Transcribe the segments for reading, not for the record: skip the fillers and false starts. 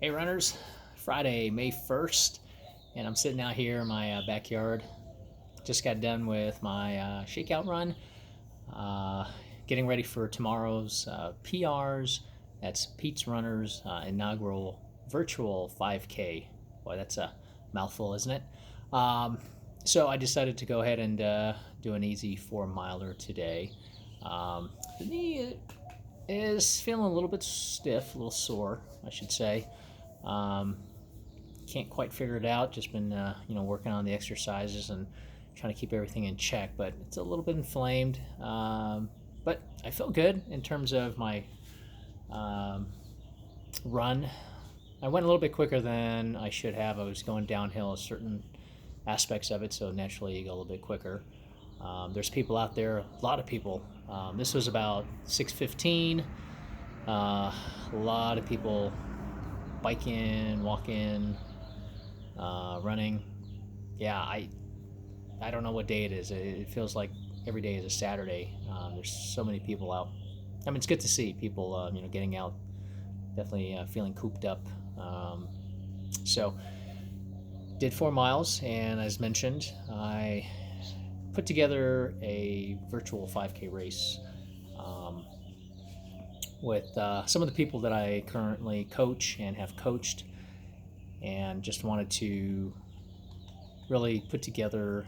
Hey runners, Friday, May 1st, and I'm sitting out here in my backyard. Just got done with my shakeout run, uh, getting ready for tomorrow's PRs. That's Pete's Runners inaugural virtual 5K. Boy, that's a mouthful, isn't it? Um, so I decided to go ahead and do an easy 4 miler today. The knee is feeling a little bit stiff, a little sore, I should say. Um, can't quite figure it out. Just been working on the exercises and trying to keep everything in check, but it's a little bit inflamed. But I feel good in terms of my um, run. I went a little bit quicker than I should have. I was going downhill certain aspects of it, so naturally you go a little bit quicker. There's people out there, a lot of people. This was about 6:15. A lot of people biking, walking, running. Yeah, I don't know what day it is. It feels like every day is a Saturday. There's so many people out. I mean, it's good to see people, getting out. Definitely feeling cooped up. So did 4 miles, and as mentioned, I put together a virtual 5K race um, with some of the people that I currently coach and have coached, and just wanted to really put together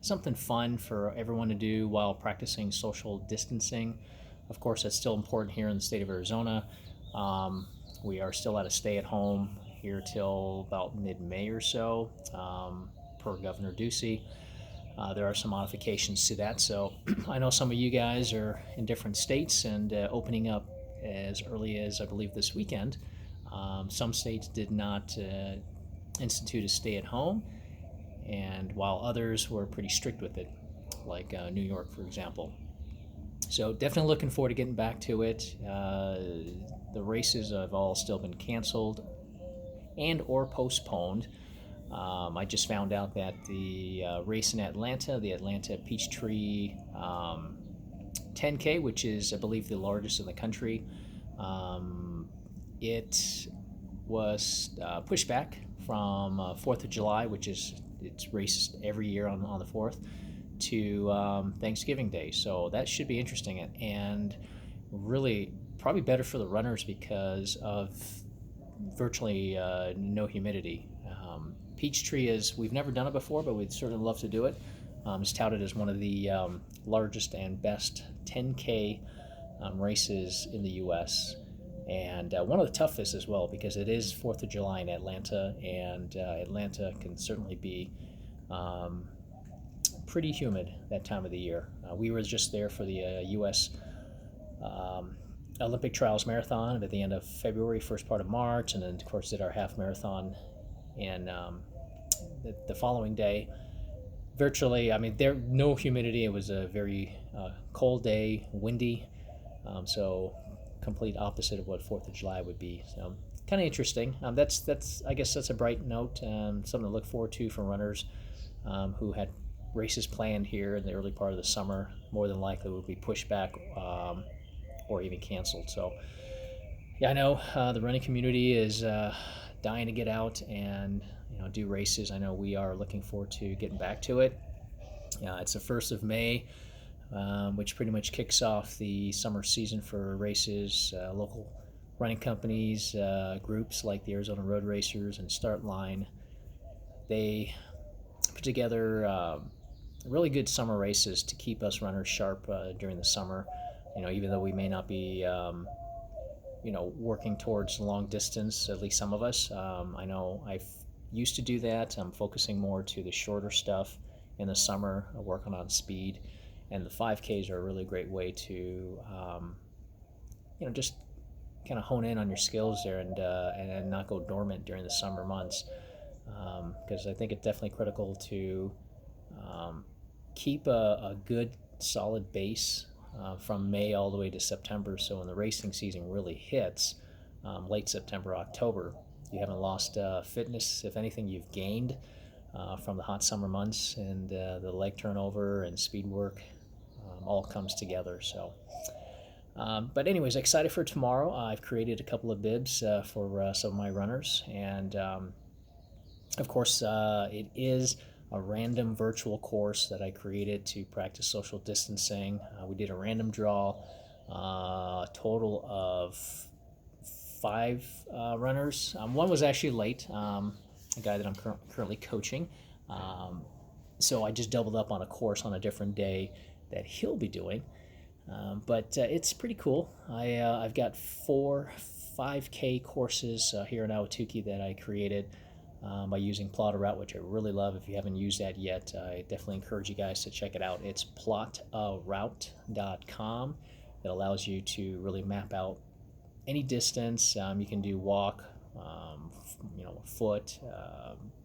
something fun for everyone to do while practicing social distancing. Of course, that's still important here in the state of Arizona. Um, we are still at a stay at home here till about mid May or so, per Governor Ducey. There are some modifications to that. So I know some of you guys are in different states and opening up as early as I believe this weekend. Some states did not institute a stay at home, and while others were pretty strict with it, like New York, for example. So definitely looking forward to getting back to it. The races have all still been canceled and or postponed. I just found out that the race in Atlanta, the Atlanta Peachtree 10K, which is, I believe, the largest in the country, it was pushed back from 4th of July, which is it's raced every year on the 4th, to Thanksgiving Day. So that should be interesting and really probably better for the runners because of virtually no humidity. Peachtree is, we've never done it before, but we'd certainly love to do it. It's touted as one of the largest and best 10K races in the U.S., and one of the toughest as well because it is 4th of July in Atlanta, and Atlanta can certainly be pretty humid that time of the year. We were just there for the U.S. Um, Olympic Trials Marathon at the end of February, first part of March, and then of course did our half marathon in the following day. Virtually, I mean, there no humidity. It was a very cold day, windy, so complete opposite of what 4th of July would be. So kind of interesting. That's I guess that's a bright note, something to look forward to for runners who had races planned here in the early part of the summer. More than likely would be pushed back or even canceled. So yeah, I know the running community is dying to get out and do races. I know we are looking forward to getting back to it. It's the 1st of May, which pretty much kicks off the summer season for races. Local running companies, groups like the Arizona Road Racers and Start Line, they put together really good summer races to keep us runners sharp during the summer. Even though we may not be working towards long distance, at least some of us. I know I used to do that. I'm focusing more to the shorter stuff in the summer, working on speed, and the 5Ks are a really great way to, just kind of hone in on your skills there and not go dormant during the summer months. Because I think it's definitely critical to keep a good solid base from May all the way to September. So when the racing season really hits, late September, October, you haven't lost fitness. If anything, you've gained from the hot summer months, and the leg turnover and speed work all comes together. So But anyways, excited for tomorrow. I've created a couple of bibs for some of my runners, and of course, it is a random virtual course that I created to practice social distancing. We did a random draw, a total of five runners. One was actually late, a guy that I'm currently coaching. Um, so I just doubled up on a course on a different day that he'll be doing. But it's pretty cool. I've got four 5K courses here in Ahwatukee that I created by using Plot a Route, which I really love. If you haven't used that yet, I definitely encourage you guys to check it out. It's plotaroute.com. It allows you to really map out any distance. You can do walk, foot,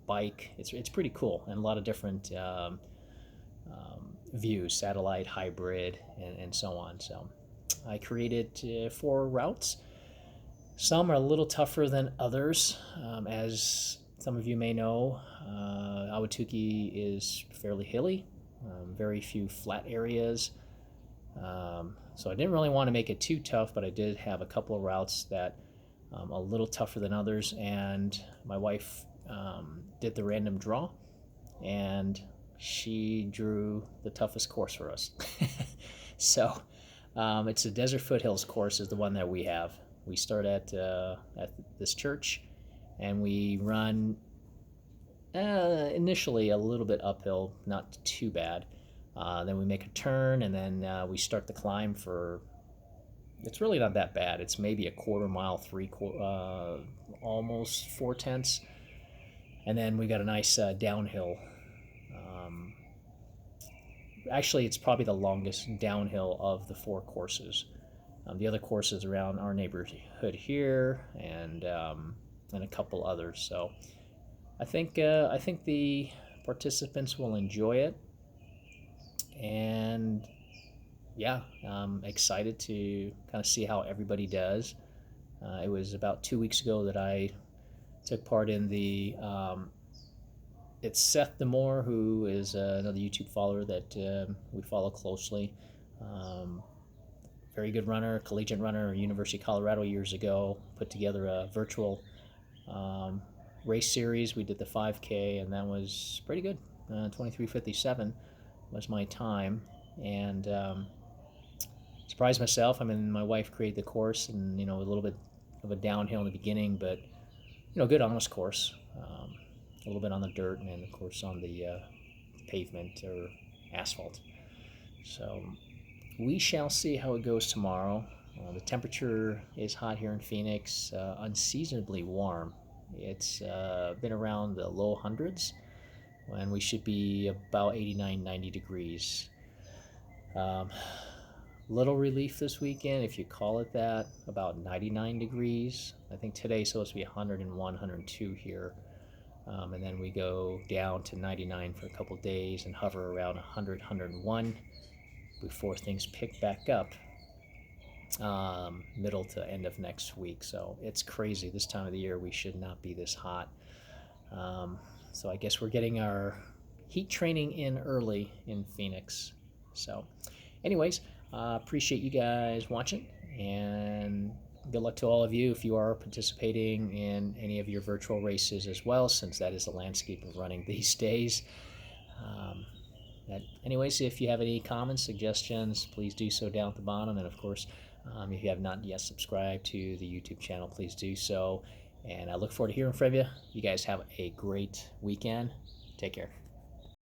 bike. It's pretty cool, and a lot of different views, satellite, hybrid, and so on. So I created four routes. Some are a little tougher than others. As some of you may know, Ahwatukee is fairly hilly, very few flat areas. So I didn't really want to make it too tough, but I did have a couple of routes that a little tougher than others. And my wife did the random draw, and she drew the toughest course for us. So it's the Desert Foothills course is the one that we have. We start at this church, and we run initially a little bit uphill, not too bad. Then we make a turn, and then we start the climb for. It's really not that bad. It's maybe a quarter mile, almost 4/10, and then we got a nice downhill. Actually, it's probably the longest downhill of the four courses. The other courses around our neighborhood here, and a couple others. So I think the participants will enjoy it, and yeah, I'm excited to kind of see how everybody does. It was about 2 weeks ago that I took part in the. It's Seth Demore, who is another YouTube follower that we follow closely. Very good runner, collegiate runner, University of Colorado years ago. Put together a virtual race series. We did the 5K, and that was pretty good. 23:57 was my time, and surprised myself. I mean, my wife created the course, and a little bit of a downhill in the beginning, but good honest course. A little bit on the dirt, and of course on the pavement or asphalt. So we shall see how it goes tomorrow. The temperature is hot here in Phoenix, unseasonably warm. It's been around the low hundreds, when we should be about 89, 90 degrees. Little relief this weekend, if you call it that, about 99 degrees. I think today's supposed to be 101, 102 here. And then we go down to 99 for a couple days and hover around 100, 101 before things pick back up middle to end of next week. So it's crazy. This time of the year, we should not be this hot. So I guess we're getting our heat training in early in Phoenix. So anyways, appreciate you guys watching, and good luck to all of you if you are participating in any of your virtual races as well, since that is the landscape of running these days. Anyways, if you have any comments, suggestions, please do so down at the bottom. And of course, if you have not yet subscribed to the YouTube channel, please do so. And I look forward to hearing from you. You guys have a great weekend. Take care.